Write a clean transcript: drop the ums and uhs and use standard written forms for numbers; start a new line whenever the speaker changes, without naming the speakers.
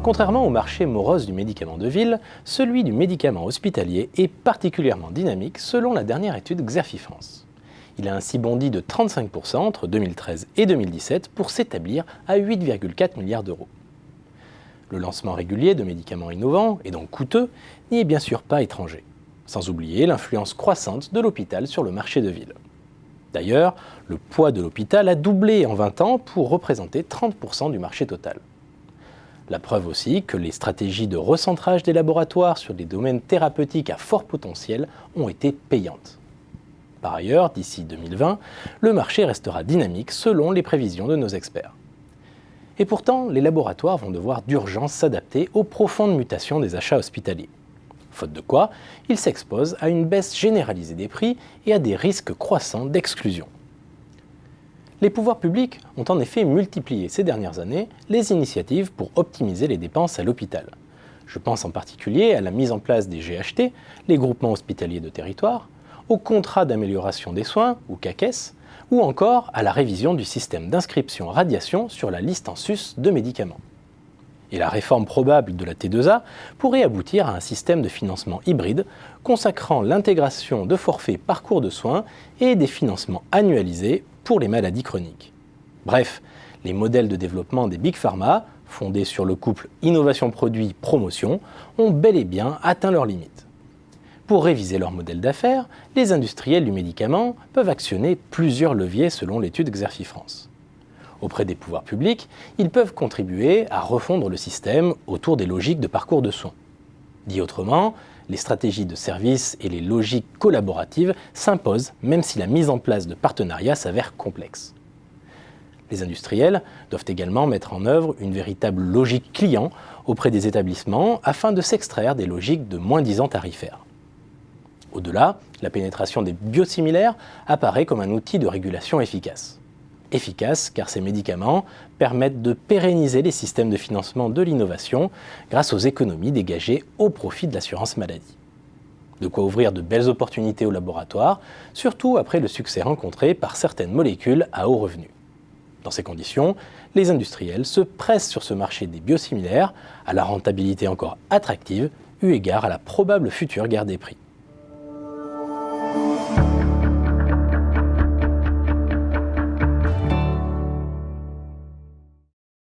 Contrairement au marché morose du médicament de ville, celui du médicament hospitalier est particulièrement dynamique selon la dernière étude Xerfi France. Il a ainsi bondi de 35% entre 2013 et 2017 pour s'établir à 8,4 milliards d'euros. Le lancement régulier de médicaments innovants, et donc coûteux, n'y est bien sûr pas étranger. Sans oublier l'influence croissante de l'hôpital sur le marché de ville. D'ailleurs, le poids de l'hôpital a doublé en 20 ans pour représenter 30% du marché total. La preuve aussi que les stratégies de recentrage des laboratoires sur des domaines thérapeutiques à fort potentiel ont été payantes. Par ailleurs, d'ici 2020, le marché restera dynamique selon les prévisions de nos experts. Et pourtant, les laboratoires vont devoir d'urgence s'adapter aux profondes mutations des achats hospitaliers. Faute de quoi, ils s'exposent à une baisse généralisée des prix et à des risques croissants d'exclusion. Les pouvoirs publics ont en effet multiplié ces dernières années les initiatives pour optimiser les dépenses à l'hôpital. Je pense en particulier à la mise en place des GHT, les groupements hospitaliers de territoire, aux contrats d'amélioration des soins, ou CAQES, ou encore à la révision du système d'inscription radiation sur la liste en sus de médicaments. Et la réforme probable de la T2A pourrait aboutir à un système de financement hybride consacrant l'intégration de forfaits parcours de soins et des financements annualisés pour les maladies chroniques. Bref, les modèles de développement des Big Pharma, fondés sur le couple innovation-produit-promotion, ont bel et bien atteint leurs limites. Pour réviser leur modèle d'affaires, les industriels du médicament peuvent actionner plusieurs leviers selon l'étude Xerfi France. Auprès des pouvoirs publics, ils peuvent contribuer à refondre le système autour des logiques de parcours de soins. Dit autrement, les stratégies de service et les logiques collaboratives s'imposent même si la mise en place de partenariats s'avère complexe. Les industriels doivent également mettre en œuvre une véritable logique client auprès des établissements afin de s'extraire des logiques de moins-disant tarifaires. Au-delà, la pénétration des biosimilaires apparaît comme un outil de régulation efficace. Efficace car ces médicaments permettent de pérenniser les systèmes de financement de l'innovation grâce aux économies dégagées au profit de l'assurance maladie. De quoi ouvrir de belles opportunités aux laboratoires, surtout après le succès rencontré par certaines molécules à haut revenu. Dans ces conditions, les industriels se pressent sur ce marché des biosimilaires, à la rentabilité encore attractive, eu égard à la probable future guerre des prix.